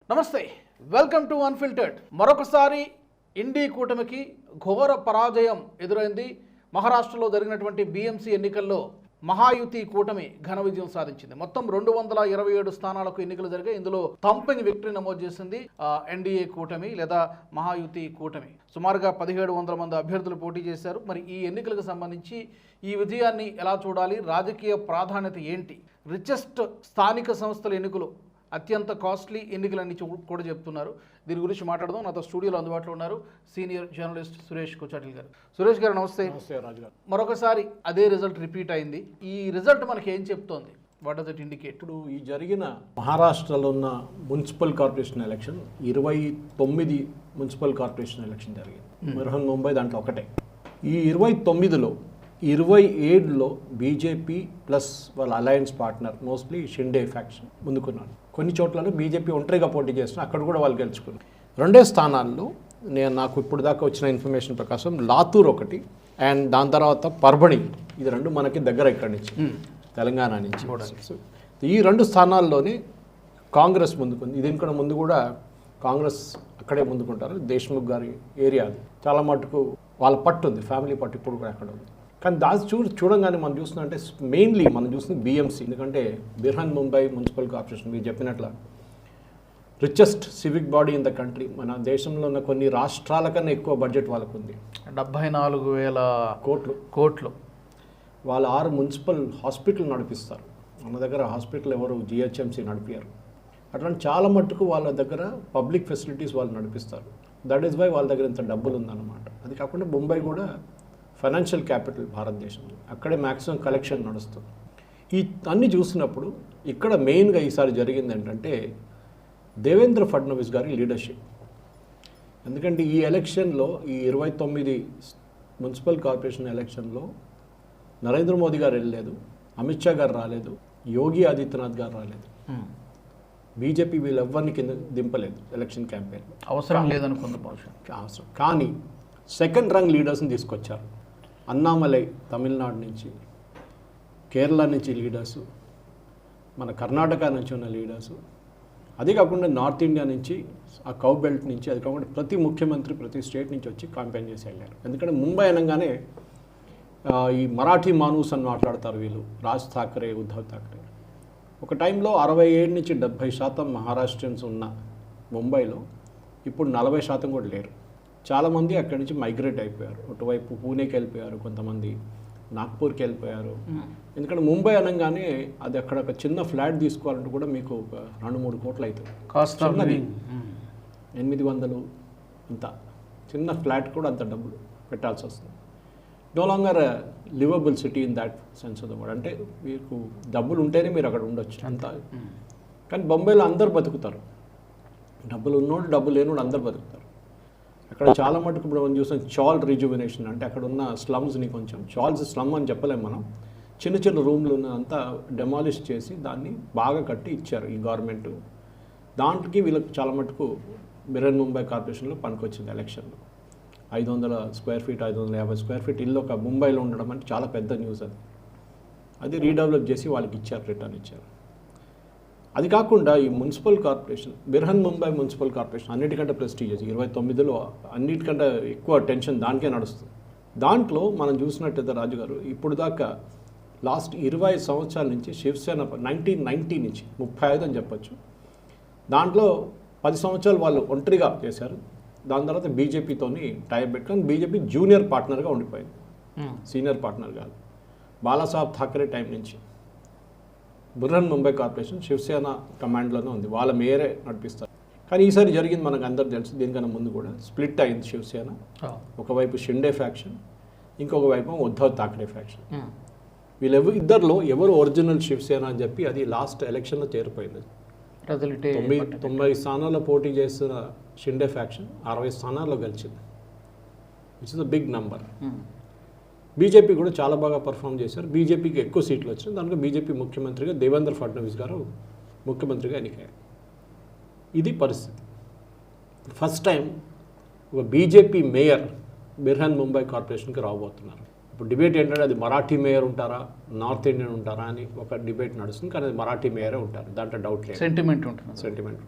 నమస్తే, welcome to unfiltered. మరొకసారి ఇండి కూటమికి ఘోర పరాజయం ఎదురైంది. మహారాష్ట్రలో జరిగినటువంటి బీఎంసీ ఎన్నికల్లో మహాయుతి కూటమి ఘన విజయం సాధించింది. మొత్తం 227 స్థానాలకు ఎన్నికలు జరిగాయి. ఇందులో థంపింగ్ విక్టరీ నమోదు చేసింది ఎన్డీఏ కూటమి లేదా మహాయుతి కూటమి. సుమారుగా 1700 మంది అభ్యర్థులు పోటీ చేశారు. మరి ఈ ఎన్నికలకు సంబంధించి ఈ విజయాన్ని ఎలా చూడాలి, రాజకీయ ప్రాధాన్యత ఏంటి, రిచెస్ట్ స్థానిక సంస్థల ఎన్నికలు అత్యంత కాస్ట్లీ ఎన్నికలన్నీ కూడా చెప్తున్నారు. దీని గురించి మాట్లాడదాం. నాతో స్టూడియోలో అందుబాటులో ఉన్నారు సీనియర్ జర్నలిస్ట్ సురేష్ కోచాటిల్ గారు. సురేష్ గారు నమస్తే. రాజు గారు, మరొకసారి అదే రిజల్ట్ రిపీట్ అయింది. ఈ రిజల్ట్ మనకి ఏం చెప్తోంది? What does it indicate? ఇప్పుడు ఈ జరిగిన మహారాష్ట్రలో ఉన్న municipal corporation election 29 municipal corporation election జరిగింది. బృహన్ ముంబై దాంట్లో ఒకటే. ఈ 29లో 27లో బీజేపీ ప్లస్ వాళ్ళ alliance partner mostly Shinde faction ముందుకున్నారు. కొన్ని చోట్లలో బీజేపీ ఒంటరిగా పోటీ చేస్తున్నారు, అక్కడ కూడా వాళ్ళు గెలుచుకున్నారు. రెండే స్థానాల్లో నాకు ఇప్పుడు దాకా వచ్చిన ఇన్ఫర్మేషన్ ప్రకారం లాతూర్ ఒకటి అండ్ దాని తర్వాత పర్బణి, ఇది రెండు మనకి దగ్గర ఇక్కడి నుంచి తెలంగాణ నుంచి. ఈ రెండు స్థానాల్లోనే కాంగ్రెస్ ముందుకుంది. దీనికన్నా ముందు కూడా కాంగ్రెస్ అక్కడే ముందుకుంటారు. దేశ్ముఖ్ గారి ఏరియా అది చాలా మటుకు వాళ్ళ పట్టు ఉంది, ఫ్యామిలీ పట్టు ఇప్పుడు కూడా అక్కడ ఉంది. కానీ దాని చూడంగానే మనం చూస్తుందంటే మెయిన్లీ మనం చూస్తుంది బీఎంసీ. ఎందుకంటే బృహన్ ముంబై మున్సిపల్ కార్పొరేషన్ మీరు చెప్పినట్ల richest civic body in the country. మన దేశంలో ఉన్న కొన్ని రాష్ట్రాల కన్నా ఎక్కువ బడ్జెట్ వాళ్ళకు ఉంది. 74,000 కోట్లు. వాళ్ళు 6 మున్సిపల్ హాస్పిటల్ నడిపిస్తారు. మన దగ్గర హాస్పిటల్ ఎవరు జిహెచ్ఎంసీ నడిపారు. అట్లాంటి చాలా మట్టుకు వాళ్ళ దగ్గర పబ్లిక్ ఫెసిలిటీస్ వాళ్ళు నడిపిస్తారు. దట్ ఈస్ వై వాళ్ళ దగ్గర ఇంత డబ్బులు ఉందన్నమాట. అది కాకుండా ముంబై కూడా ఫైనాన్షియల్ క్యాపిటల్ భారతదేశంలో, అక్కడే మ్యాక్సిమం కలెక్షన్ నడుస్తుంది. ఈ అన్ని చూసినప్పుడు ఇక్కడ మెయిన్గా ఈసారి జరిగింది ఏంటంటే దేవేంద్ర ఫడ్నవీస్ గారి లీడర్షిప్. ఎందుకంటే ఈ ఎలక్షన్లో ఈ 29 మున్సిపల్ కార్పొరేషన్ ఎలక్షన్లో నరేంద్ర మోదీ గారు వెళ్ళలేదు, అమిత్ షా గారు రాలేదు, యోగి ఆదిత్యనాథ్ గారు రాలేదు, బీజేపీ వీళ్ళెవ్వరిని కింద దింపలేదు ఎలక్షన్ క్యాంపెయిన్. అవసరం లేదనుకుంది అవసరం. కానీ సెకండ్ రంగ్ లీడర్స్ని తీసుకొచ్చారు. అన్నామలై తమిళనాడు నుంచి, కేరళ నుంచి లీడర్సు, మన కర్ణాటక నుంచి ఉన్న లీడర్సు, అది కాకుండా నార్త్ ఇండియా నుంచి, ఆ కౌ బెల్ట్ నుంచి, అది కాకుండా ప్రతి ముఖ్యమంత్రి ప్రతి స్టేట్ నుంచి వచ్చి క్యాంపెయిన్ చేసి వెళ్ళారు. ఎందుకంటే ముంబై అనగానే ఈ మరాఠీ మానూస్ అని మాట్లాడతారు వీళ్ళు, రాజ్ ఠాకరే, ఉద్ధవ్ ఠాకరే. ఒక టైంలో 67 నుంచి 70% మహారాష్ట్రియన్స్ ఉన్న ముంబైలో ఇప్పుడు 40% కూడా లేరు. చాలామంది అక్కడి నుంచి మైగ్రేట్ అయిపోయారు. అటువైపు పూణేకి వెళ్ళిపోయారు, కొంతమంది నాగ్పూర్కి వెళ్ళిపోయారు. ఎందుకంటే ముంబై అనగానే అది అక్కడ ఒక చిన్న ఫ్లాట్ తీసుకోవాలంటే కూడా మీకు 2-3 కోట్లు అవుతుంది. చిన్నది 800 ఇంత చిన్న ఫ్లాట్ కూడా అంత డబ్బులు పెట్టాల్సి వస్తుంది. No longer livable city in that sense of the word. అంటే మీకు డబ్బులు ఉంటేనే మీరు అక్కడ ఉండొచ్చు అంత. కానీ బొంబాయిలో అందరు బతుకుతారు, డబ్బులు ఉన్నోడు డబ్బులు లేనోడు అందరు బతుకుతారు. అక్కడ చాలా మటుకు ఇప్పుడు మనం చూసాం చాల్ రిజువినేషన్, అంటే అక్కడ ఉన్న స్లమ్స్ని కొంచెం, చాల్స్ స్లమ్ అని చెప్పలేము మనం, చిన్న చిన్న రూమ్లు ఉన్నదంతా డెమాలిష్ చేసి దాన్ని బాగా కట్టి ఇచ్చారు ఈ గవర్నమెంట్. దాంట్కి వీళ్ళకి చాలా మటుకు బృహన్ ముంబై కార్పొరేషన్లో పనికొచ్చింది ఎలక్షన్లో. 500 స్క్వేర్ ఫీట్ 550 స్క్వేర్ ఫీట్ ఇల్లు ఒక ముంబైలో ఉండడం అంటే చాలా పెద్ద న్యూస్. అది రీడెవలప్ చేసి వాళ్ళకి ఇచ్చారు, రిటర్న్ ఇచ్చారు. అది కాకుండా ఈ municipal corporation, Brihan Mumbai municipal corporation అన్నిటికంటే ప్రెస్టీజియస్. 29లో అన్నిటికంటే ఎక్కువ టెన్షన్ దానికే నడుస్తుంది. దాంట్లో మనం చూసినట్టయితే రాజు గారు, ఇప్పుడు దాకా లాస్ట్ 20 సంవత్సరాల నుంచి శివసేన 1990 నుంచి 35 అని చెప్పొచ్చు, దాంట్లో 10 సంవత్సరాలు వాళ్ళు ఒంటరిగా చేశారు. దాని తర్వాత బీజేపీతోని టైప్ పెట్టుకొని బీజేపీ జూనియర్ పార్ట్నర్గా ఉండిపోయింది, సీనియర్ పార్ట్నర్ కాదు. బాలాసాహెబ్ ఠాకరే టైం నుంచి బృహన్ ముంబై కార్పొరేషన్ శివసేన కమాండ్లోనే ఉంది, వాళ్ళ మేయరే నడిపిస్తారు. కానీ ఈసారి జరిగింది మనకు అందరు తెలుసు. దీనికన్నా ముందు కూడా స్ప్లిట్ అయింది శివసేన. ఒకవైపు షిండే ఫ్యాక్షన్, ఇంకొక వైపు ఉద్ధవ్ ఠాకరే ఫ్యాక్షన్. ఇద్దరిలో ఎవరు ఒరిజినల్ శివసేన అని చెప్పి అది లాస్ట్ ఎలక్షన్లో చేరిపోయింది. 90 స్థానాల్లో పోటీ చేస్తున్న షిండే ఫ్యాక్షన్ 60 స్థానాల్లో గెలిచింది, which is a big number. BJP కూడా చాలా బాగా పర్ఫామ్ చేశారు. బీజేపీకి ఎక్కువ సీట్లు వచ్చినాయి. దాంట్లో బీజేపీ ముఖ్యమంత్రిగా దేవేంద్ర ఫడ్నవీస్ గారు ముఖ్యమంత్రిగా ఎన్నికయ్యారు. ఇది పరిస్థితి. ఫస్ట్ టైం ఒక బీజేపీ మేయర్ బృహన్ ముంబై కార్పొరేషన్కి రాబోతున్నారు. ఇప్పుడు డిబేట్ ఏంటంటే అది మరాఠీ మేయర్ ఉంటారా, నార్త్ ఇండియన్ ఉంటారా అని ఒక డిబేట్ నడుస్తుంది. కానీ అది మరాఠీ మేయరే ఉంటారు, దాంట్లో డౌట్ లేదు. సెంటిమెంట్ ఉంటుంది. సెంటిమెంట్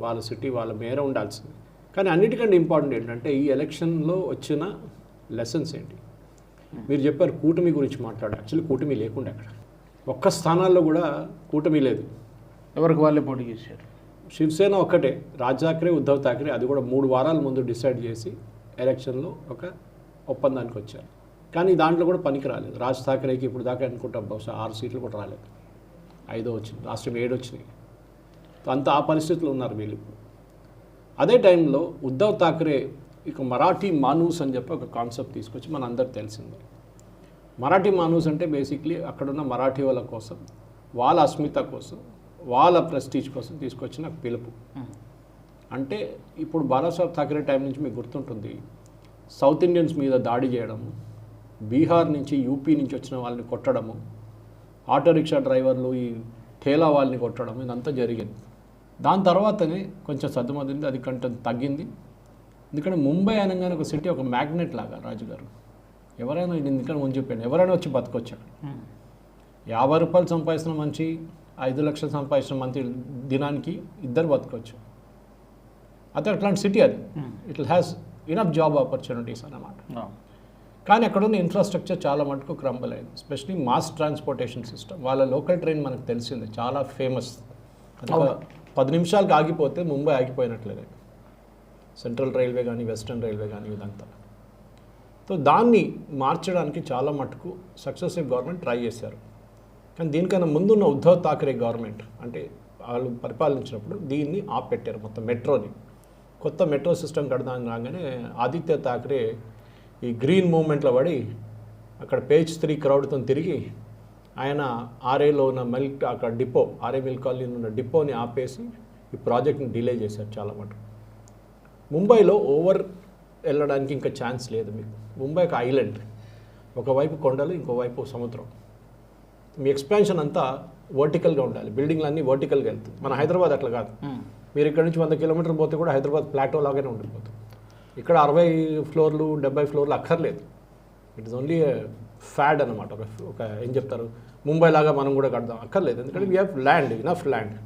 వాళ్ళ సిటీ వాళ్ళ మేయరే ఉండాల్సింది. కానీ అన్నిటికంటే ఇంపార్టెంట్ ఏంటంటే ఈ ఎలక్షన్లో వచ్చిన లెసన్స్ ఏంటి? మీరు చెప్పారు కూటమి గురించి మాట్లాడారు. యాక్చువల్లీ కూటమి లేకుండా అక్కడ ఒక్క స్థానాల్లో కూడా కూటమి లేదు. ఎవరికి వాళ్ళే పోటీ చేశారు. శివసేన ఒక్కటే, రాజ్ ఠాక్రే, ఉద్ధవ్ ఠాక్రే, అది కూడా 3 వారాల ముందు డిసైడ్ చేసి ఎలక్షన్లో ఒక ఒప్పందానికి వచ్చారు. కానీ దాంట్లో కూడా పనికి రాలేదు. రాజ్ ఠాక్రేకి ఇప్పుడు దాకా అనుకుంటాం బహుశా 6 సీట్లు కూడా రాలేదు, 5 వచ్చింది, లాస్ట్ టైం 7 వచ్చినాయి. అంత ఆ పరిస్థితులు ఉన్నారు వీళ్ళు. అదే టైంలో ఉద్ధవ్ ఠాక్రే ఇక మరాఠీ మానూస్ అని చెప్పి ఒక కాన్సెప్ట్ తీసుకొచ్చి మన అందరికి తెలిసింది. మరాఠీ మానూస్ అంటే బేసిక్లీ అక్కడున్న మరాఠీ వాళ్ళ కోసం, వాళ్ళ అస్మిత కోసం, వాళ్ళ ప్రెస్టీజ్ కోసం తీసుకొచ్చిన పిలుపు. అంటే ఇప్పుడు బాలాసాహెబ్ ఠాక్రే టైం నుంచి మీకు గుర్తుంటుంది, సౌత్ ఇండియన్స్ మీద దాడి చేయడము, బీహార్ నుంచి యూపీ నుంచి వచ్చిన వాళ్ళని కొట్టడము, ఆటో రిక్షా డ్రైవర్లు ఈ ఠేలా వాళ్ళని కొట్టడం, ఇదంతా జరిగింది. దాని తర్వాతనే కొంచెం సర్దుమదింది, అది కొంచెం తగ్గింది. ఎందుకంటే ముంబై అనగానే ఒక సిటీ, ఒక మ్యాగ్నెట్ లాగా రాజుగారు. ఎవరైనా ఎందుకని ముందు చెప్పాను, ఎవరైనా వచ్చి బతకొచ్చు అక్కడ. 50 రూపాయలు సంపాదిస్తున్న మంచి, 5 లక్షలు సంపాదించిన మంచి దినానికి ఇద్దరు బతకొచ్చు. అయితే అట్లాంటి సిటీ అది. It has enough job opportunities అన్నమాట. కానీ అక్కడ ఉన్న ఇన్ఫ్రాస్ట్రక్చర్ చాలా మటుకు క్రంబల్ అయింది. Especially mass transportation system. వాళ్ళ లోకల్ ట్రైన్ మనకు తెలిసింది, చాలా ఫేమస్. అది 10 నిమిషాలకు ఆగిపోతే ముంబై ఆగిపోయినట్లేదు. సెంట్రల్ రైల్వే కానీ, వెస్టర్న్ రైల్వే కానీ, ఇదంతా. సో దాన్ని మార్చడానికి చాలా మటుకు సక్సెసివ్ గవర్నమెంట్ ట్రై చేశారు. కానీ దీనికన్నా ముందున్న ఉద్ధవ్ ఠాక్రే గవర్నమెంట్, అంటే వాళ్ళు పరిపాలించినప్పుడు దీన్ని ఆపెట్టారు, మొత్తం మెట్రోని. కొత్త మెట్రో సిస్టమ్ కడదాని రాగానే ఆదిత్య ఠాక్రే ఈ గ్రీన్ మూవ్మెంట్లో పడి అక్కడ పేజ్ 3 క్రౌడ్తో తిరిగి ఆయన ఆర్ఏలో ఉన్న మిల్క్, అక్కడ డిపో, ఆర్ఏ మిల్క్ కాలనీలో ఉన్న డిపోని ఆపేసి ఈ ప్రాజెక్ట్ని డిలే చేశారు చాలా మటుకు. ముంబైలో ఓవర్ వెళ్ళడానికి ఇంకా ఛాన్స్ లేదు మీకు. ముంబై ఒక ఐలాండ్, ఒకవైపు కొండలు, ఇంకోవైపు సముద్రం. మీ ఎక్స్పాన్షన్ అంతా వర్టికల్గా ఉండాలి, బిల్డింగ్లు అన్నీ వర్టికల్గా వెళ్తాయి. మన హైదరాబాద్ అట్లా కాదు. మీరు ఇక్కడ నుంచి 100 కిలోమీటర్లు పోతే కూడా హైదరాబాద్ ప్లాటో లాగానే ఉండిపోతుంది. ఇక్కడ 60 ఫ్లోర్లు 70 ఫ్లోర్లు అక్కర్లేదు. ఇట్ ఇస్ ఓన్లీ ఫ్యాడ్ అనమాట. ఒక ఏం చెప్తారు, ముంబై లాగా మనం కూడా కడదాం అక్కర్లేదు. ఎందుకంటే we have land, enough land.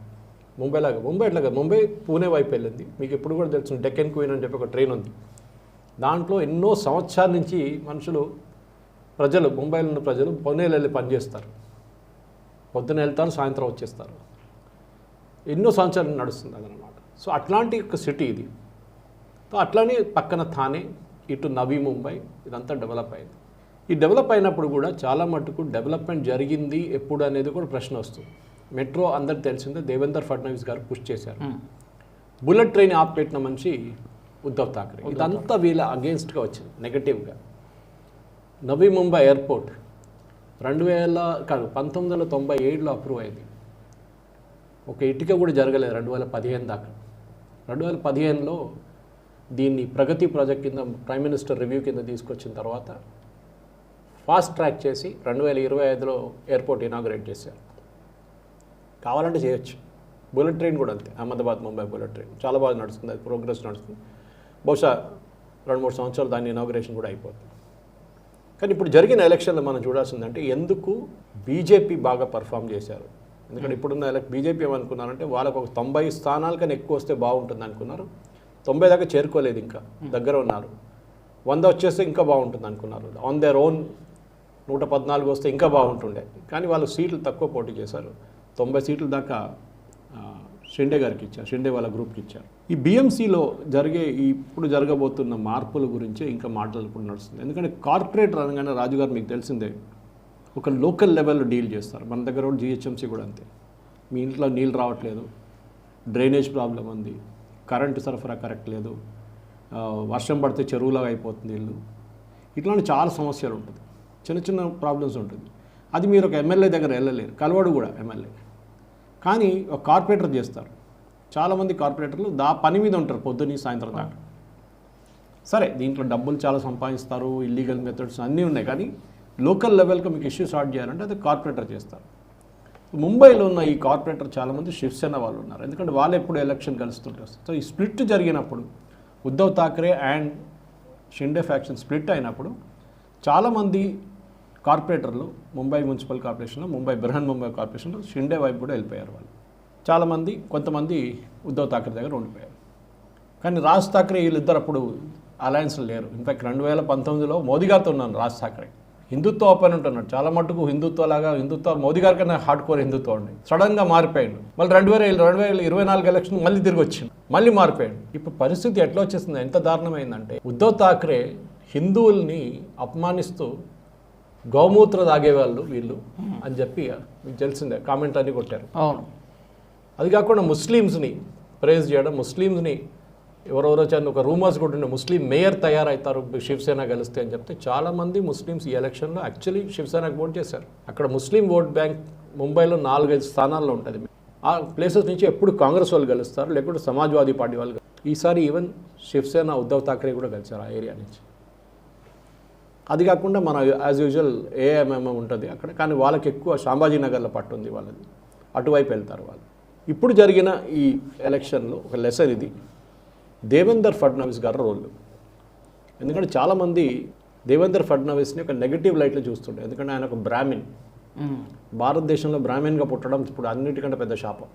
Mumbai లాగా, ముంబై ఎట్లా కాదు, ముంబై పూణే వైపు వెళ్ళింది. మీకు ఎప్పుడు కూడా తెలుసు డెక్కన్ క్వీన్ అని చెప్పి ఒక ట్రైన్ ఉంది. దాంట్లో ఎన్నో సంవత్సరాల నుంచి మనుషులు, ప్రజలు, ముంబైలో ఉన్న ప్రజలు పూణేలో వెళ్ళి పనిచేస్తారు. పొద్దున వెళ్తారు, సాయంత్రం వచ్చేస్తారు. ఎన్నో సంవత్సరాలు నడుస్తుంది అదనమాట. సో అట్లాంటి ఒక సిటీ ఇది. సో అట్లానే పక్కన థానే, ఇటు నవీ ముంబై, ఇదంతా డెవలప్ అయింది. ఈ డెవలప్ అయినప్పుడు కూడా చాలా మటుకు డెవలప్మెంట్ జరిగింది ఎప్పుడు అనేది కూడా ప్రశ్న వస్తుంది. మెట్రో అందరికి తెలిసిందే, దేవేందర్ ఫడ్నవీస్ గారు పుష్ చేశారు. బుల్లెట్ ట్రైన్ ఆపిపెట్టిన మనిషి ఉద్ధవ్ ఠాక్రే. ఇదంతా వీళ్ళ అగేన్స్ట్గా వచ్చింది, నెగటివ్గా. నవీ ముంబై ఎయిర్పోర్ట్ 1997లో అప్రూవ్ అయింది. ఒక ఇటుక కూడా జరగలేదు 2015 దాకా. 2015లో దీన్ని ప్రగతి ప్రాజెక్ట్ కింద ప్రైమ్ మినిస్టర్ రివ్యూ కింద తీసుకొచ్చిన తర్వాత ఫాస్ట్ ట్రాక్ చేసి 2025లో ఎయిర్పోర్ట్ ఇనాగ్రేట్ చేశారు. కావాలంటే చేయొచ్చు. బుల్లెట్ ట్రైన్ కూడా అంతే, అహ్మదాబాద్ ముంబై బుల్లెట్ ట్రైన్ చాలా బాగా నడుస్తుంది, అది ప్రోగ్రెస్ నడుస్తుంది. బహుశా 2-3 సంవత్సరాలు దాని ఇనాగ్రేషన్ కూడా అయిపోతుంది. కానీ ఇప్పుడు జరిగిన ఎలక్షన్లో మనం చూడాల్సిందంటే ఎందుకు బీజేపీ బాగా పర్ఫామ్ చేశారు. ఎందుకంటే ఇప్పుడున్న బీజేపీ ఏమనుకున్నారంటే వాళ్ళకు ఒక 90 స్థానాల కన్నా ఎక్కువ వస్తే బాగుంటుంది అనుకున్నారు. 90 దాకా చేరుకోలేదు, ఇంకా దగ్గర ఉన్నారు. 100 వచ్చేస్తే ఇంకా బాగుంటుంది అనుకున్నారు. ఆన్ దేర్ ఓన్ 114 వస్తే ఇంకా బాగుంటుండే. కానీ వాళ్ళు సీట్లు తక్కువ పోటీ చేశారు. 90 సీట్ల దాకా షిండే గారికి ఇచ్చారు, షిండే వాళ్ళ గ్రూప్కి ఇచ్చారు. ఈ బిఎంసీలో ఇప్పుడు జరగబోతున్న మార్పుల గురించే ఇంకా మాటలు ఇప్పుడు నడుస్తుంది. ఎందుకంటే కార్పొరేటర్ అనగానే రాజుగారు మీకు తెలిసిందే ఒక లోకల్ లెవెల్లో డీల్ చేస్తారు. మన దగ్గర కూడా జిహెచ్ఎంసీ కూడా అంతే. మీ ఇంట్లో నీళ్ళు రావట్లేదు, డ్రైనేజ్ ప్రాబ్లం ఉంది, కరెంటు సరఫరా కరెక్ట్ లేదు, వర్షం పడితే చెరువులాగా అయిపోతుంది ఇల్లు, ఇట్లాంటి చాలా సమస్యలు ఉంటుంది, చిన్న చిన్న ప్రాబ్లమ్స్ ఉంటుంది. అది మీరు ఒక ఎమ్మెల్యే దగ్గర వెళ్ళలేరు, కలవడు కూడా ఎమ్మెల్యే. కానీ ఒక కార్పొరేటర్ చేస్తారు. చాలామంది కార్పొరేటర్లు పని మీద ఉంటారు పొద్దున్న సాయంత్రం దాకా. సరే, దీంట్లో డబ్బులు చాలా సంపాదిస్తారు, ఇల్లీగల్ మెథడ్స్ అన్నీ ఉన్నాయి. కానీ లోకల్ లెవెల్కి మీకు ఇష్యూ సార్ట్ చేయాలంటే అది కార్పొరేటర్ చేస్తారు. ముంబైలో ఉన్న ఈ కార్పొరేటర్ చాలామంది శివసేన వాళ్ళు ఉన్నారు. ఎందుకంటే వాళ్ళు ఎప్పుడు ఎలక్షన్ కలుస్తుంటారు. సో ఈ స్ప్లిట్ జరిగినప్పుడు Uddhav Thackeray and Shinde faction split అయినప్పుడు చాలామంది కార్పొరేటర్లు ముంబై మున్సిపల్ కార్పొరేషన్లో, బృహన్ ముంబై కార్పొరేషన్లో షిండే వైపు కూడా వెళ్ళిపోయారు వాళ్ళు. చాలామంది, కొంతమంది ఉద్ధవ్ ఠాక్రే దగ్గర ఉండిపోయారు. కానీ రాజ్ ఠాక్రే వీళ్ళిద్దరు అప్పుడు అలయన్స్లో లేరు. ఇన్ఫాక్ట్ 2019లో మోదీ గారితో ఉన్నాను రాజ్ ఠాక్రే. హిందుత్వ ఓపెన్ ఉంటున్నాడు, చాలా మటుకు హిందుత్వ మోదీ గారి కన్నా హార్డ్ కోర్ హిందుత్వ ఉండి సడన్గా మారిపోయాడు. మళ్ళీ 2024 ఎలక్షన్ మళ్ళీ తిరిగి వచ్చింది, మళ్ళీ మారిపోయాడు. ఇప్పుడు పరిస్థితి ఎట్లా వచ్చేసింది, ఎంత దారుణమైందంటే ఉద్ధవ్ ఠాక్రే హిందువుల్ని అపమానిస్తూ గౌమూత్ర తాగేవాళ్ళు వీళ్ళు అని చెప్పి మీకు తెలిసిందే కామెంట్ అన్ని కొట్టారు. అవును. అది కాకుండా ముస్లిమ్స్ని ప్రైజ్ చేయడం, ముస్లిమ్స్ని ఎవరెవరో చదివిన ఒక రూమర్స్ కూడా ఉండే ముస్లిం మేయర్ తయారవుతారు శివసేన గెలిస్తే అని చెప్తే చాలామంది ముస్లిమ్స్ ఈ ఎలక్షన్లో యాక్చువల్లీ శివసేనకు ఓట్ చేశారు. అక్కడ ముస్లిం ఓట్ బ్యాంక్ ముంబైలో 4-5 స్థానాల్లో ఉంటుంది. ఆ ప్లేసెస్ నుంచి ఎప్పుడు కాంగ్రెస్ వాళ్ళు గెలుస్తారు, లేకుంటే సమాజ్వాదీ పార్టీ వాళ్ళు. ఈసారి ఈవెన్ శివసేన ఉద్ధవ్ ఠాక్రే కూడా గెలిచారు ఆ ఏరియా నుంచి. అది కాకుండా మన యాజ్ యూజువల్ ఏఎంఎంఎం ఉంటుంది అక్కడ, కానీ వాళ్ళకి ఎక్కువ సంభాజీ నగర్లో పట్టు ఉంది వాళ్ళది, అటువైపు వెళ్తారు వాళ్ళు. ఇప్పుడు జరిగిన ఈ ఎలక్షన్లో ఒక లెసన్ ఇది దేవేందర్ ఫడ్నవీస్ గారి రోల్. ఎందుకంటే చాలామంది దేవేందర్ ఫడ్నవీస్ని ఒక నెగిటివ్ లైట్లో చూస్తుండే, ఎందుకంటే ఆయన ఒక బ్రాహ్మిన్. భారతదేశంలో బ్రాహ్మిన్గా పుట్టడం ఇప్పుడు అన్నిటికంటే పెద్ద శాపం.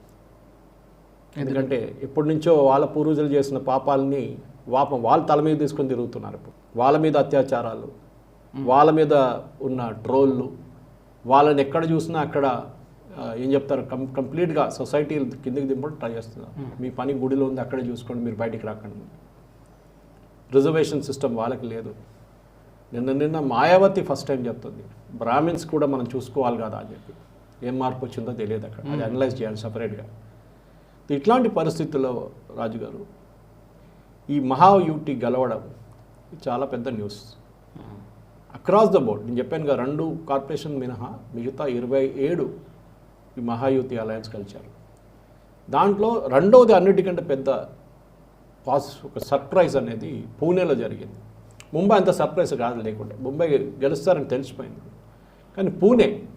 ఎందుకంటే ఎప్పటి నుంచో వాళ్ళ పూర్వజులు చేసిన పాపాలని వాళ్ళ తల మీద తీసుకొని తిరుగుతున్నారు. ఇప్పుడు వాళ్ళ మీద అత్యాచారాలు, వాళ్ళ మీద ఉన్న ట్రోళ్ళు, వాళ్ళని ఎక్కడ చూసినా అక్కడ ఏం చెప్తారు, కంప్లీట్గా సొసైటీ కిందకి దింపడం ట్రై చేస్తున్నారు. మీ పని గుడిలో ఉంది, అక్కడే చూసుకోండి, మీరు బయటికి రాకండి. రిజర్వేషన్ సిస్టమ్ వాళ్ళకి లేదు. నిన్న మాయావతి ఫస్ట్ టైం చెప్తుంది బ్రాహ్మిన్స్ కూడా మనం చూసుకోవాలి కదా అని చెప్పి. ఏం మార్పు వచ్చిందో తెలియదు అక్కడ, అది అనలైజ్ చేయాలి సపరేట్గా. ఇట్లాంటి పరిస్థితుల్లో రాజుగారు ఈ మహాయుతి గెలవడం చాలా పెద్ద న్యూస్ అక్రాస్ ద బోర్డ్. నేను చెప్పాను కదా, 2 కార్పొరేషన్ మినహా మిగతా 27 ఈ మహాయుతి అలయన్స్ కలిశారు. దాంట్లో రెండవది అన్నిటికంటే పెద్ద ఒక సర్ప్రైజ్ అనేది పూణేలో జరిగింది. ముంబై అంత సర్ప్రైజ్ కాదు, లేకుండా ముంబై గెలుస్తారని తెలిసిపోయింది. కానీ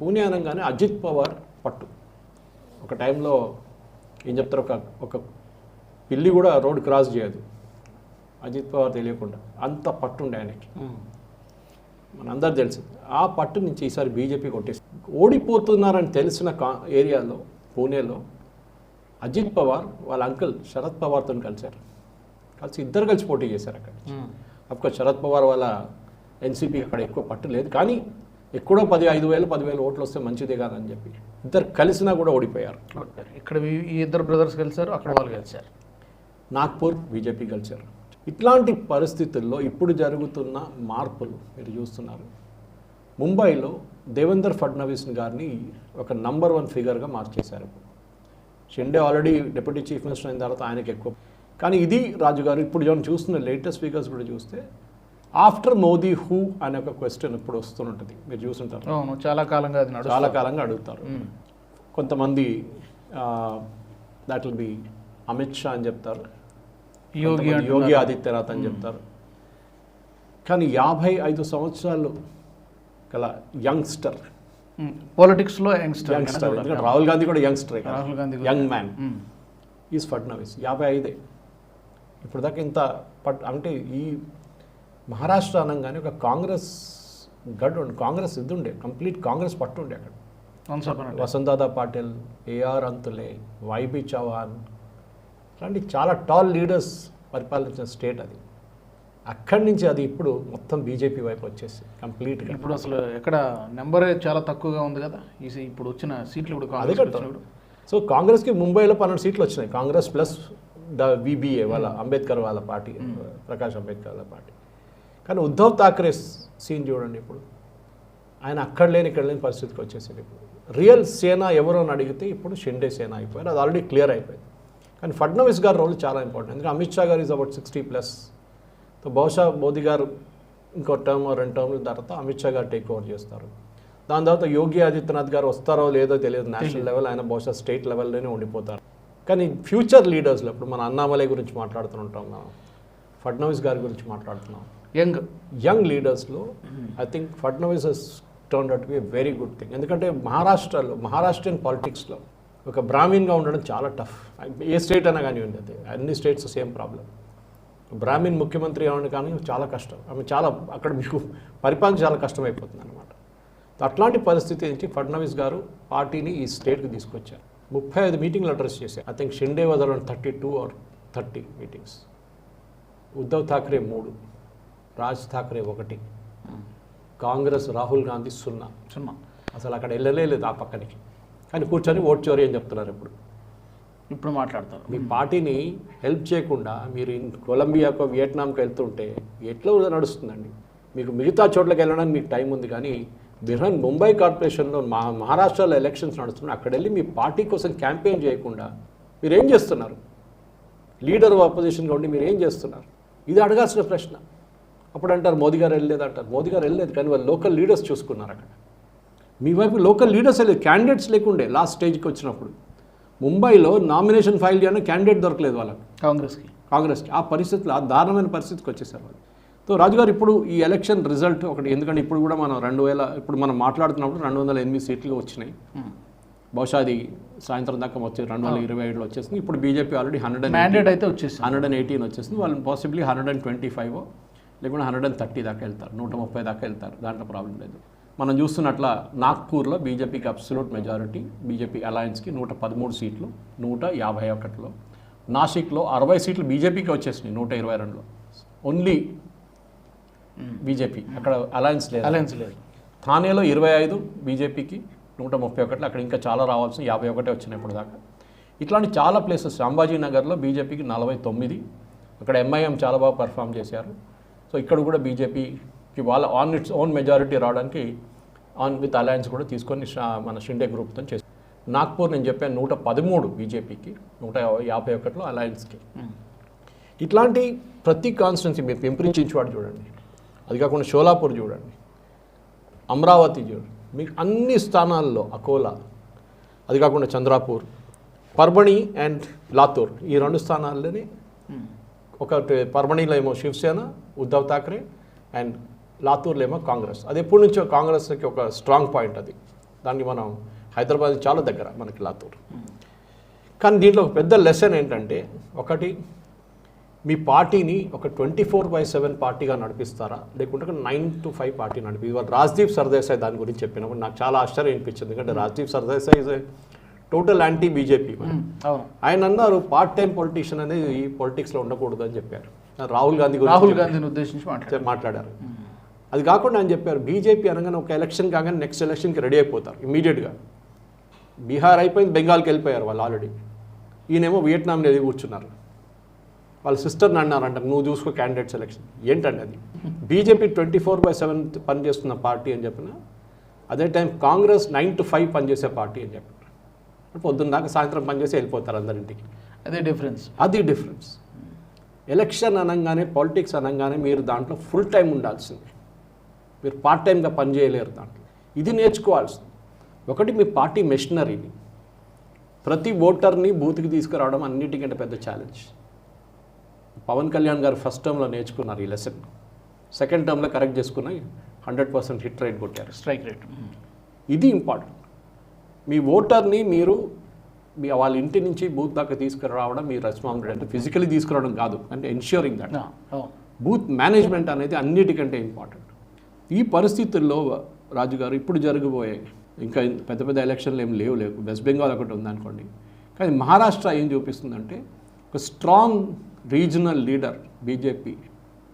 పూణే అనగానే అజిత్ పవార్ పట్టు. ఒక టైంలో ఏం చెప్తారు, ఒక పిల్లి కూడా రోడ్ క్రాస్ చేయదు అజిత్ పవార్ తెలియకుండా, అంత పట్టుండే ఆయనకి. మనందరూ తెలిసింది. ఆ పట్టు నుంచి ఈసారి బీజేపీ కొట్టేసి ఓడిపోతున్నారని తెలిసిన ఏరియాలో పూణేలో అజిత్ పవార్ వాళ్ళ అంకుల్ శరద్ పవార్తో కలిశారు. ఇద్దరు కలిసి పోటీ చేశారు అక్కడ. అఫ్కోర్స్ శరద్ పవార్ వాళ్ళ ఎన్సీపీ అక్కడ ఎక్కువ పట్టు లేదు, కానీ ఎక్కడో 5,000 ఓట్లు వస్తే మంచిదే కాదని చెప్పి ఇద్దరు కలిసినా కూడా ఓడిపోయారు. ఇక్కడ ఈ ఇద్దరు బ్రదర్స్ కలిశారు, అక్కడ వాళ్ళు కలిశారు. నాగ్పూర్ బీజేపీ కలిశారు. ఇట్లాంటి పరిస్థితుల్లో ఇప్పుడు జరుగుతున్న మార్పులు మీరు చూస్తున్నారు. ముంబైలో దేవేందర్ ఫడ్నవీస్ గారిని ఒక నంబర్ 1 ఫిగర్గా మార్చేశారు. Shinde already deputy chief minister అయిన తర్వాత ఆయనకి ఎక్కువ. కానీ ఇది రాజుగారు ఇప్పుడు మనం చూస్తున్న లేటెస్ట్ ఫిగర్స్ కూడా చూస్తే ఆఫ్టర్ మోదీ హూ అనే ఒక క్వశ్చన్ ఇప్పుడు వస్తుంటుంది, మీరు చూస్తుంటారు. అవును, చాలా కాలంగా అడుగుతారు. కొంతమంది that will be Amit Shah అని చెప్తారు, యోగి ఆదిత్యనాథ్ అని చెప్తారు. కానీ 55 సంవత్సరాలు గల యంగ్స్టర్, పాలిటిక్స్లో యంగ్స్టర్, ఎందుకంటే రాహుల్ గాంధీ కూడా youngster, young man is Fadnavis. 55 ఇప్పుడు దాకా ఇంత అంటే ఈ మహారాష్ట్ర అనగానే ఒక కాంగ్రెస్ కాంగ్రెస్ ఇది ఉండే, కంప్లీట్ కాంగ్రెస్ పట్టు ఉండే అక్కడ. వసంతదాదా పాటిల్, ఏఆర్ అంతులే, వైబీ చౌహాన్ ఇలాంటి చాలా టాల్ లీడర్స్ పరిపాలించిన స్టేట్ అది. అక్కడి నుంచి అది ఇప్పుడు మొత్తం బీజేపీ వైపు వచ్చేసి కంప్లీట్గా. ఇప్పుడు అసలు ఎక్కడ నెంబరే చాలా తక్కువగా ఉంది కదా ఇప్పుడు వచ్చిన సీట్లు కూడా. సో కాంగ్రెస్కి ముంబైలో 12 సీట్లు వచ్చినాయి, కాంగ్రెస్ ప్లస్ విబిఏ వాళ్ళ అంబేద్కర్ వాళ్ళ పార్టీ, ప్రకాష్ అంబేద్కర్ వాళ్ళ పార్టీ. కానీ ఉద్ధవ్ ఠాక్రే సీన్ చూడండి, ఇప్పుడు ఆయన అక్కడ లేని ఇక్కడ లేని పరిస్థితికి వచ్చేసింది. ఇప్పుడు రియల్ సేన ఎవరు అని అడిగితే ఇప్పుడు షిండే సేన అయిపోయారు, అది ఆల్రెడీ క్లియర్ అయిపోయింది. కానీ ఫడ్నవీస్ గారి రోల్ చాలా ఇంపార్టెంట్, ఎందుకంటే అమిత్ షా గారు ఈజ్ అబౌట్ 60+. సో బహుశా మోదీ గారు ఇంకో 2 టర్మ్ల తర్వాత అమిత్ షా గారు టేక్ ఓవర్ చేస్తారు. దాని తర్వాత యోగి ఆదిత్యనాథ్ గారు వస్తారో లేదో తెలియదు, నేషనల్ లెవెల్, ఆయన బహుశా స్టేట్ లెవెల్లోనే ఉండిపోతారు. కానీ ఫ్యూచర్ లీడర్స్లో ఇప్పుడు మన అన్నామలై గురించి మాట్లాడుతుంటాం, మనం ఫడ్నవీస్ గారి గురించి మాట్లాడుతున్నాం. యంగ్ లీడర్స్లో I think Fadnavis has turned out to be a very good thing. ఎందుకంటే మహారాష్ట్రియన్ పాలిటిక్స్లో ఒక బ్రాహ్మణ్గా ఉండడం చాలా టఫ్. ఏ స్టేట్ అయినా కానివ్వండి, అది అన్ని స్టేట్స్ సేమ్ ప్రాబ్లం. బ్రాహ్మిన్ ముఖ్యమంత్రి అవ్వడం కానీ చాలా కష్టం. ఆమె చాలా అక్కడ మీకు పరిపాలన చాలా కష్టమైపోతుంది అనమాట. అట్లాంటి పరిస్థితి నుంచి ఫడ్నవీస్ గారు పార్టీని ఈ స్టేట్కి తీసుకొచ్చారు. 35 మీటింగ్లు అడ్రస్ చేశారు. I think Shinde was around 32 or 30 meetings. Uddhav Thackeray 3, Raj Thackeray 1, Congress Rahul Gandhi 0. అసలు అక్కడ వెళ్ళలేదు ఆ పక్కనికి. కానీ కూర్చొని ఓట్ చోరీ అని చెప్తున్నారు. ఇప్పుడు మాట్లాడతారు. మీ పార్టీని హెల్ప్ చేయకుండా మీరు కొలంబియాకో వియట్నాంకో వెళ్తుంటే ఎట్లా నడుస్తుందండి? మీకు మిగతా చోట్లకి వెళ్ళడానికి మీకు టైం ఉంది, కానీ బిర్హన్ ముంబై కార్పొరేషన్లో మహారాష్ట్రలో ఎలక్షన్స్ నడుస్తున్నాయి. అక్కడ వెళ్ళి మీ పార్టీ కోసం క్యాంపెయిన్ చేయకుండా మీరు ఏం చేస్తున్నారు? లీడర్ ఆఫ్ అపోజిషన్గా ఉండి మీరు ఏం చేస్తున్నారు? ఇది అడగాల్సిన ప్రశ్న. అప్పుడు అంటారు మోదీ గారు వెళ్ళలేదు అంటారు. మోదీ గారు వెళ్ళలేదు, కానీ వాళ్ళు లోకల్ లీడర్స్ చూసుకున్నారు. అక్కడ మీ వైపు లోకల్ లీడర్స్ వెళ్ళలేదు, క్యాండిడేట్స్ లేకుండే. లాస్ట్ స్టేజ్కి వచ్చినప్పుడు ముంబైలో నామినేషన్ ఫైల్ చేయడానికి క్యాండిడేట్ దొరకలేదు వాళ్ళకి, కాంగ్రెస్కి. ఆ పరిస్థితులు, ఆ దారుణమైన పరిస్థితికి వచ్చేసారు వాళ్ళు. సో రాజుగారు ఇప్పుడు ఈ ఎలక్షన్ రిజల్ట్ ఒకటి, ఎందుకంటే ఇప్పుడు కూడా మనం ఇప్పుడు మనం మాట్లాడుతున్నప్పుడు 208 సీట్లు వచ్చినాయి. బహుశా అది సాయంత్రం దాకా వచ్చేది 227లో వచ్చేసింది. ఇప్పుడు బీజేపీ ఆల్రెడీ 118 వచ్చేసింది. వాళ్ళు పాసిబ్లీ 125 లేకుండా 130 దాకా వెళ్తారు, 130 దాకా వెళ్తారు. దాంట్లో ప్రాబ్లం లేదు. మనం చూస్తున్నట్ల నాగ్పూర్లో బీజేపీకి అబ్సల్యూట్ మెజారిటీ, బీజేపీ అలయన్స్కి 113 సీట్లు 151లో. నాసిక్లో 60 సీట్లు బీజేపీకి వచ్చేసినాయి 122లో. ఓన్లీ బీజేపీ, అక్కడ అలయన్స్ లేదు. థానేలో 25 బీజేపీకి 131, అక్కడ ఇంకా చాలా రావాల్సిన 51 వచ్చినాయి ఇప్పుడు దాకా. ఇట్లాంటి చాలా ప్లేసెస్. సంభాజీనగర్లో బీజేపీకి 49, అక్కడ ఎంఐఎం చాలా బాగా పర్ఫామ్ చేశారు. సో ఇక్కడ కూడా బీజేపీకి వాళ్ళ ఇట్స్ ఓన్ మెజారిటీ రావడానికి విత్ అలయన్స్ కూడా తీసుకొని మన షిండే గ్రూప్తో చేశారు. నాగ్పూర్ నేను చెప్పాను 113 బీజేపీకి, 151లో అలయన్స్కి. ఇట్లాంటి ప్రతి కాన్స్టిట్యున్సీ మీరు పెంపరించేవాడు చూడండి, అది కాకుండా షోలాపూర్ చూడండి, అమరావతి చూడండి, మీకు అన్ని స్థానాల్లో అకోలా, అది కాకుండా చంద్రాపూర్, పర్బణి అండ్ లాతూర్, ఈ 2 స్థానాల్లోనే ఒకటి పర్బణిలో ఏమో శివసేన ఉద్ధవ్ ఠాక్రే అండ్ లాతూర్లో ఏమో కాంగ్రెస్. అది ఎప్పటి నుంచో కాంగ్రెస్కి ఒక స్ట్రాంగ్ పాయింట్. అది దానికి మనం హైదరాబాద్ చాలా దగ్గర మనకి లాతూర్. కానీ దీంట్లో ఒక పెద్ద లెసన్ ఏంటంటే, ఒకటి మీ పార్టీని ఒక 24/7 పార్టీగా నడిపిస్తారా, లేకుంటే 9 to 5 పార్టీ నడిపి. ఇవాళ రాజ్దీప్ సర్దేశాయ్ దాని గురించి చెప్పినప్పుడు నాకు చాలా ఆశ్చర్యం అనిపించింది. ఎందుకంటే Rajdeep Sardesai is total anti BJP. ఆయన అన్నారు పార్ట్ టైం పొలిటీషియన్ అనేది పొలిటిక్స్లో ఉండకూడదు అని చెప్పారు. రాహుల్ గాంధీని ఉద్దేశించి మాట్లాడారు. అది కాకుండా ఆయన చెప్పారు బీజేపీ అనగానే ఒక ఎలక్షన్ కాగానే నెక్స్ట్ ఎలక్షన్కి రెడీ అయిపోతారు ఇమీడియట్గా. బీహార్ అయిపోయింది, బెంగాల్కి వెళ్ళిపోయారు వాళ్ళు ఆల్రెడీ. ఈయనేమో వియట్నాంలో ఎదిగి కూర్చున్నారు. వాళ్ళ సిస్టర్ని అన్నారంట, నువ్వు చూసుకో క్యాండిడేట్ సెలెక్షన్. ఏంటండి అది? బీజేపీ 24/7 పనిచేస్తున్న పార్టీ అని చెప్పిన, అదే టైం కాంగ్రెస్ 9 to 5 పనిచేసే పార్టీ అని చెప్పిన. పొద్దున్న దాకా సాయంత్రం పనిచేసి వెళ్ళిపోతారు అందరింటికి. అది డిఫరెన్స్. ఎలక్షన్ అనగానే, పాలిటిక్స్ అనగానే మీరు దాంట్లో ఫుల్ టైం ఉండాల్సింది. మీరు పార్ట్ టైంగా పనిచేయలేరు దాంట్లో. ఇది నేర్చుకోవాల్సింది. ఒకటి మీ పార్టీ మెషినరీని, ప్రతి ఓటర్ని బూత్కి తీసుకురావడం అన్నిటికంటే పెద్ద ఛాలెంజ్. పవన్ కళ్యాణ్ గారు ఫస్ట్ టర్మ్లో నేర్చుకున్నారు ఈ లెసన్. సెకండ్ టర్మ్లో కరెక్ట్ చేసుకుని 100% హిట్ రేట్ కొట్టారు, స్ట్రైక్ రేట్. ఇది ఇంపార్టెంట్. మీ ఓటర్ని మీరు వాళ్ళ ఇంటి నుంచి బూత్ దాకా తీసుకురావడం మీ రెస్పాన్సిబిలిటీ. అంటే ఫిజికలీ తీసుకురావడం కాదు, అంటే ఎన్ష్యూరింగ్ దట్ బూత్ మేనేజ్మెంట్ అనేది అన్నిటికంటే ఇంపార్టెంట్. ఈ పరిస్థితుల్లో రాజుగారు ఇప్పుడు జరగబోయే ఇంకా పెద్ద పెద్ద ఎలక్షన్లు ఏం లేవు. వెస్ట్ బెంగాల్ ఒకటి ఉందనుకోండి, కానీ మహారాష్ట్ర ఏం చూపిస్తుందంటే ఒక స్ట్రాంగ్ రీజనల్ లీడర్ బీజేపీ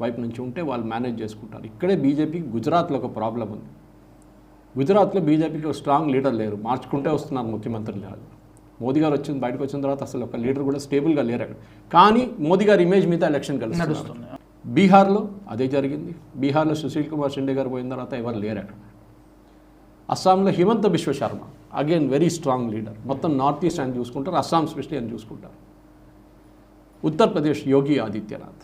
వైపు నుంచి ఉంటే వాళ్ళు మేనేజ్ చేసుకుంటారు. ఇక్కడే బీజేపీకి గుజరాత్లో ఒక ప్రాబ్లం ఉంది. గుజరాత్లో బీజేపీకి ఒక స్ట్రాంగ్ లీడర్ లేరు, మార్చుకుంటే వస్తున్నారు ముఖ్యమంత్రి లేరు. మోదీ గారు బయటకు వచ్చిన తర్వాత అసలు ఒక లీడర్ కూడా స్టేబుల్గా లేరు అక్కడ. కానీ మోదీ గారి ఇమేజ్ మీద ఎలక్షన్ కలిసి నడుస్తుంది. బీహార్లో అదే జరిగింది. బీహార్లో సుశీల్ కుమార్ షిండే గారు పోయిన తర్వాత ఎవరు లేరు అక్కడ. అస్సాంలో Himanta Biswa Sharma again very strong leader. మొత్తం నార్త్ ఈస్ట్ ఆయన చూసుకుంటారు, అస్సాం స్పెషలీ ఆయన చూసుకుంటారు. ఉత్తరప్రదేశ్ యోగి ఆదిత్యనాథ్.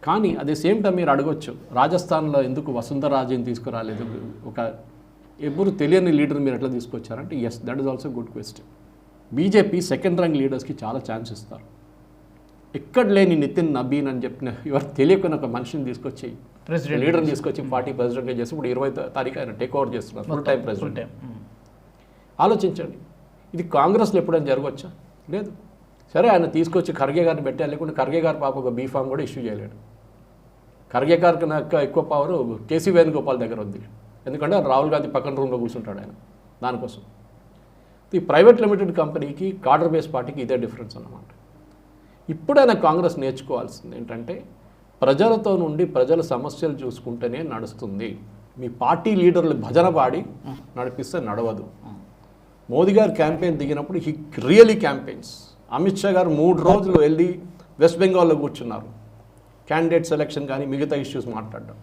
కానీ అదే సేమ్ టైం మీరు అడగొచ్చు, రాజస్థాన్లో ఎందుకు వసుంధరాజేని తీసుకురాలేదు, ఒక ఎప్పుడు తెలియని లీడర్ మీరు ఎట్లా తీసుకొచ్చారంటే, yes, that is also good question. BJP second rank లీడర్స్కి చాలా ఛాన్స్ ఇస్తారు. ఎక్కడ లేని నితిన్ నబీన్ అని చెప్పిన ఎవరు తెలియకున్న ఒక మనిషిని తీసుకొచ్చి లీడర్ని తీసుకొచ్చి పార్టీ ప్రెసిడెంట్గా చేసి ఇప్పుడు 20వ తారీఖు ఆయన టేక్ ఓవర్ చేస్తున్నారు, ఫుల్ టైం ప్రెసిడెంట్. ఆలోచించండి, ఇది కాంగ్రెస్లో ఎప్పుడైనా జరగవచ్చా? లేదు. సరే ఆయన తీసుకొచ్చి ఖర్గే గారిని పెట్టాలి, లేకుంటే ఖర్గే గారి పాప ఒక బీఫామ్ కూడా ఇష్యూ చేయలేడు. ఖర్గే గారికి ఎక్కువ పవర్ కేసీ వేణుగోపాల్ దగ్గర ఉంది, ఎందుకంటే రాహుల్ గాంధీ పక్కన రూమ్లో కూర్చుంటాడు ఆయన. దానికోసం ఈ ప్రైవేట్ లిమిటెడ్ కంపెనీకి కాడర్ బేస్ పార్టీకి ఇదే డిఫరెన్స్ అన్నమాట. ఇప్పుడైనా కాంగ్రెస్ నేర్చుకోవాల్సింది ఏంటంటే ప్రజలతో నుండి ప్రజల సమస్యలు చూసుకుంటేనే నడుస్తుంది. మీ పార్టీ లీడర్లు భజన పాడి నడిపిస్తే నడవదు. మోదీ గారు క్యాంపెయిన్ దిగినప్పుడు he really campaigns. Amit Shah గారు 3 రోజులు వెళ్ళి వెస్ట్ బెంగాల్లో కూర్చున్నారు, క్యాండిడేట్ సెలెక్షన్ కానీ మిగతా ఇష్యూస్ మాట్లాడడం.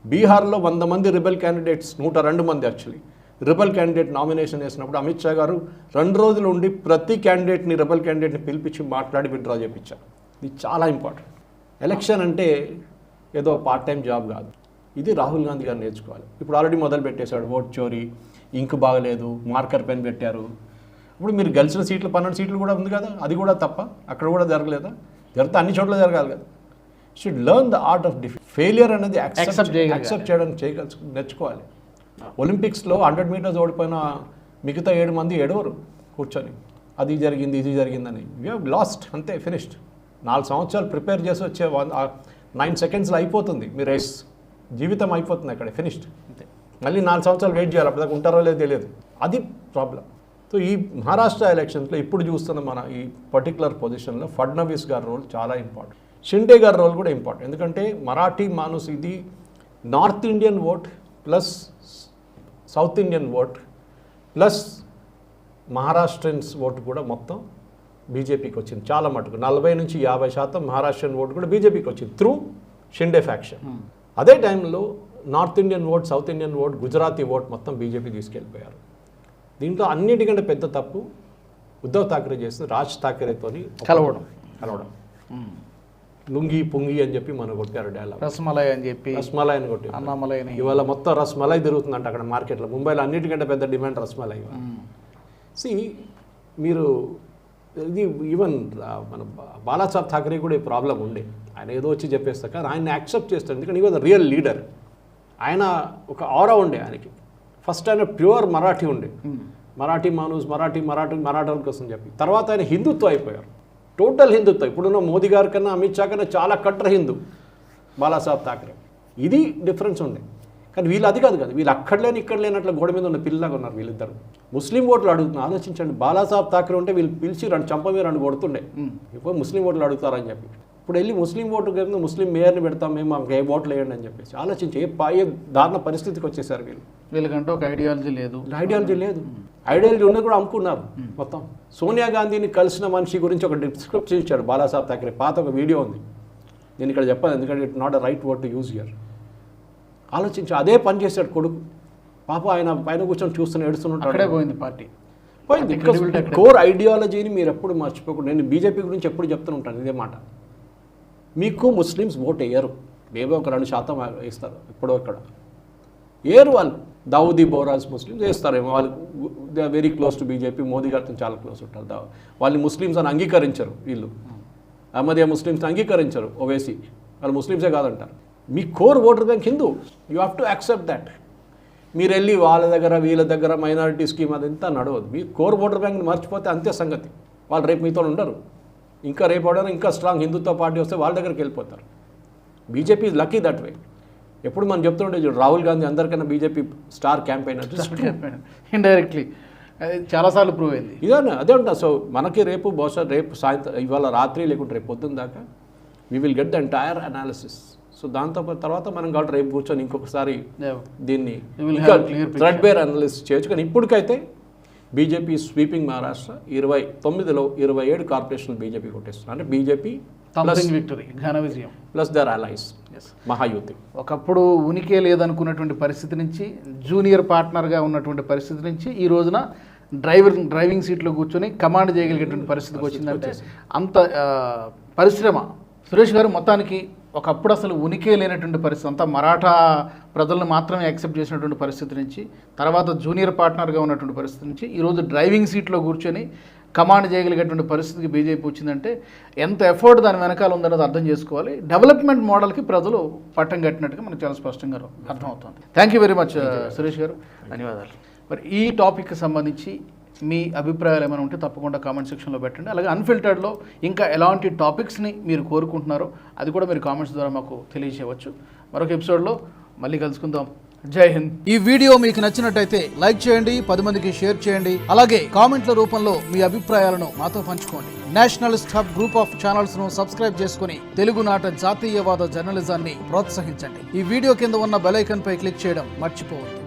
బీహార్లో 100 మంది రిబల్ క్యాండిడేట్స్, 102 మంది యాక్చువల్లీ రిబల్ క్యాండిడేట్ నామినేషన్ వేసినప్పుడు అమిత్ షా గారు 2 రోజులు ఉండి ప్రతి క్యాండిడేట్ని రిబల్ క్యాండిడేట్ని పిలిపించి మాట్లాడి విత్డ్రా చేయించారు. ఇది చాలా ఇంపార్టెంట్. ఎలక్షన్ అంటే ఏదో పార్ట్ టైం జాబ్ కాదు. ఇది రాహుల్ గాంధీ గారు నేర్చుకోవాలి. ఇప్పుడు ఆల్రెడీ మొదలు పెట్టేశాడు, ఓట్ చోరీ, ఇంక్ బాగలేదు, మార్కర్ పెన్ పెట్టారు. ఇప్పుడు మీరు గెలిచిన సీట్లు 12 సీట్లు కూడా ఉంది కదా, అది కూడా తప్ప, అక్కడ కూడా జరగలేదా? జరిగితే అన్ని చోట్ల జరగాలి కదా. Should learn the art of defeat. Failure అనేది యాక్సెప్ట్ చేయడం నేర్చుకోవాలి. ఒలింపిక్స్లో 100 మీటర్స్ ఓడిపోయిన మిగతా 7 మంది ఏడవరు కూర్చొని, అది జరిగింది ఇది జరిగిందని. యూ హ్యావ్ లాస్ట్, అంతే, ఫినిష్డ్. 4 సంవత్సరాలు ప్రిపేర్ చేసి వచ్చే 9 సెకండ్స్లో అయిపోతుంది మీ రేస్, జీవితం అయిపోతుంది అక్కడ, ఫినిష్డ్ అంతే. మళ్ళీ 4 సంవత్సరాలు వెయిట్ చేయాలి, అప్పటిదాకా ఉంటారో లేదో తెలియదు. అది ప్రాబ్లం. సో ఈ మహారాష్ట్ర ఎలక్షన్స్లో ఇప్పుడు చూస్తున్న మన ఈ పర్టికులర్ పొజిషన్లో ఫడ్నవీస్ గారి రోల్ చాలా ఇంపార్టెంట్, షిండే గారి రోల్ కూడా ఇంపార్టెంట్. ఎందుకంటే మరాఠీ మానుస్ ఇది north Indian vote plus south Indian vote plus Maharashtrians vote కూడా మొత్తం బీజేపీకి వచ్చింది చాలా మటుకు. 40 నుంచి 50% మహారాష్ట్రన్ ఓటు కూడా బీజేపీకి వచ్చింది త్రూ షిండే ఫ్యాక్షన్. అదే టైంలో north Indian vote, south Indian vote, Gujarati vote మొత్తం బీజేపీ తీసుకెళ్ళిపోయారు. దీంట్లో అన్నిటికంటే పెద్ద తప్పు ఉద్ధవ్ ఠాక్రే చేసింది రాజ్ ఠాక్రేతోని కలవడం. లుంగి పొంగి అని చెప్పి మనం కొట్టారు డైలాగ్, రస్మలై అని చెప్పి, రస్మలై అని కొట్టి అన్నామలైని. ఇవాళ మొత్తం రస్మలై తిరుగుతుందంట అక్కడ మార్కెట్లో. ముంబైలో అన్నిటికంటే పెద్ద డిమాండ్ రస్మలై. మీరు ఇది ఈవెన్ మన బాలాసాహెబ్ ఠాక్రే కూడా ఈ ప్రాబ్లం ఉండే, ఆయన ఏదో వచ్చి చెప్పేస్తా కానీ ఆయన యాక్సెప్ట్ చేస్తాడు, ఎందుకంటే ఈ వాజ్ రియల్ లీడర్. ఆయన ఒక ఆరా ఉండే ఆయనకి. ఫస్ట్ ఆయన ప్యూర్ మరాఠీ ఉండే, మరాఠీ మానూస్, మరాఠాల కోసం చెప్పి. తర్వాత ఆయన హిందుత్వ అయిపోయారు, టోటల్ హిందుత్వ. ఇప్పుడున్న మోదీ గారి కన్నా అమిత్ షా కన్నా చాలా కట్టర్ హిందూ బాలాసాహెబ్ ఠాక్రే. ఇది డిఫరెన్స్ ఉండే. కానీ వీళ్ళు అది కాదు కదా, వీళ్ళు అక్కడ లేని ఇక్కడ లేనట్ల గోడ మీద ఉన్న పిల్లలాగా ఉన్నారు వీళ్ళిద్దరు. ముస్లిం ఓట్లు అడుగుతున్నారు, ఆలోచించండి. బాలాసాహెబ్ ఠాక్రే ఉంటే వీళ్ళు పిలిచి 2 చంప మీద 2 కొడుతుండే. ఇప్పుడు ముస్లిం ఓట్లు అడుగుతారని చెప్పి ఇప్పుడు వెళ్ళి ముస్లిం ఓటు కింద ముస్లిం మేయర్ని పెడతాం మేము, మాకు ఏ ఓట్లు వేయండి అని చెప్పేసి ఆలోచించి ఏ దారుణ పరిస్థితికి వచ్చేసారు వీళ్ళు. వీళ్ళకంటే ఒక ఐడియాలజీ లేదు, ఐడియాలజీ ఉన్నది కూడా అమ్ముకున్నారు మొత్తం. సోనియా గాంధీని కలిసిన మనిషి గురించి ఒక డిస్క్రిప్షన్ ఇచ్చాడు బాలాసాహెబ్ ఠాక్రే, పాత ఒక వీడియో ఉంది, నేను ఇక్కడ చెప్పాను ఎందుకంటే it not a right word to use here. ఆలోచించి అదే పని చేశాడు కొడుకు. పాప ఆయన పైన కూర్చొని చూస్తున్న ఏడుస్తున్నట్టు అక్కడే పోయింది పార్టీ, పోయింది. కోర్ ఐడియాలజీని మీరు ఎప్పుడు మర్చిపోకూడదు. నేను బీజేపీ గురించి ఎప్పుడు చెప్తూ ఉంటాను ఇదే మాట. మీకు ముస్లిమ్స్ ఓట్ వేయరు, మేబీ ఒక 2% వేస్తారు ఎప్పుడో అక్కడ, ఏరు వాళ్ళు. దావుదీ బోరాస్ ముస్లిమ్స్ వేస్తారేమో, వాళ్ళు they are very close to BJP, Modi గారితో చాలా క్లోజ్ ఉంటారు. వాళ్ళు ముస్లిమ్స్ అని అంగీకరించరు, వీళ్ళు అహ్మదియా ముస్లిమ్స్ అంగీకరించరు, ఓవేసీ వాళ్ళు ముస్లిమ్సే కాదంటారు. మీ core voter bank Hindu, you have to accept that. మీరు వెళ్ళి వాళ్ళ దగ్గర వీళ్ళ దగ్గర మైనారిటీ స్కీమ్ అదంతా నడవదు. మీ కోర్ ఓటర్ బ్యాంక్ని మర్చిపోతే అంతే సంగతి. వాళ్ళు రేపు మీతో ఉండరు, ఇంకా రేపు అవడానికి ఇంకా స్ట్రాంగ్ హిందుత్వ పార్టీ వస్తే వాళ్ళ దగ్గరికి వెళ్ళిపోతారు. BJP is lucky that way. ఎప్పుడు మనం చెప్తుంటే రాహుల్ గాంధీ అందరికన్నా బీజేపీ స్టార్ క్యాంపెయినర్ ఇండైరెక్ట్లీ చాలాసార్లు ప్రూవ్ అయింది. అదే ఉంటా. సో మనకి రేపు బహుశా రేపు సాయంత్రం, ఇవాళ రాత్రి లేకుంటే రేపు పొద్దున్న దాకా we will get the entire analysis. So దాంతో తర్వాత మనం కాబట్టి రేపు కూర్చొని ఇంకొకసారి దీన్ని థ్రెడ్ బేర్ అనాలిసిస్ చేయొచ్చు. కానీ ఇప్పటికైతే బీజేపీ స్వీపింగ్ మహారాష్ట్ర 29లో 27 కార్పొరేషన్లు బీజేపీ కొట్టేస్తున్నారు. అంటే బీజేపీ విక్టరీ, ఘన విజయం, ప్లస్ దర్ అలైస్ మహాయుతి. ఒకప్పుడు ఉనికే లేదనుకున్నటువంటి పరిస్థితి నుంచి, జూనియర్ పార్ట్నర్గా ఉన్నటువంటి పరిస్థితి నుంచి ఈ రోజున డ్రైవింగ్ సీట్లో కూర్చొని కమాండ్ చేయగలిగేటువంటి పరిస్థితికి వచ్చిందంటే అంత పరిశ్రమ. సురేష్ గారు, మొత్తానికి ఒకప్పుడు అసలు ఉనికే లేనటువంటి పరిస్థితి, అంతా మరాఠా ప్రజలను మాత్రమే యాక్సెప్ట్ చేసినటువంటి పరిస్థితి నుంచి, తర్వాత జూనియర్ పార్ట్నర్గా ఉన్నటువంటి పరిస్థితి నుంచి ఈరోజు డ్రైవింగ్ సీట్లో కూర్చొని కమాండ్ చేయగలిగేటువంటి పరిస్థితికి బీజేపీ వచ్చిందంటే ఎంత ఎఫర్ట్ దాని వెనకాల ఉందన్నది అర్థం చేసుకోవాలి. డెవలప్మెంట్ మోడల్కి ప్రజలు పట్టం కట్టినట్టుగా మనకు చాలా స్పష్టంగా అర్థమవుతుంది. Thank you very much Suresh గారు, ధన్యవాదాలు. మరి ఈ టాపిక్కి సంబంధించి మీ అభిప్రాయాలు ఏమైనా ఉంటే తప్పకుండా కామెంట్ సెక్షన్లో పెట్టండి. అలాగే అన్ఫిల్టర్డ్లో ఇంకా ఎలాంటి టాపిక్స్ని మీరు కోరుకుంటున్నారో అది కూడా మీరు కామెంట్స్ ద్వారా మాకు తెలియజేయవచ్చు. మరొక ఎపిసోడ్లో మళ్ళీ కలుసుకుందాం. జై హింద్. ఈ వీడియో మీకు నచ్చినట్టయితే లైక్ చేయండి, 10 మందికి షేర్ చేయండి. అలాగే కామెంట్ల రూపంలో మీ అభిప్రాయాలను మాతో పంచుకోండి. Nationalist hub group of channels ను సబ్స్క్రైబ్ చేసుకుని తెలుగునాట జాతీయవాద జర్నలిజాన్ని ప్రోత్సహించండి. ఈ వీడియో కింద ఉన్న బెల్ ఐకాన్ పై క్లిక్ చేయడం మర్చిపోవద్దు.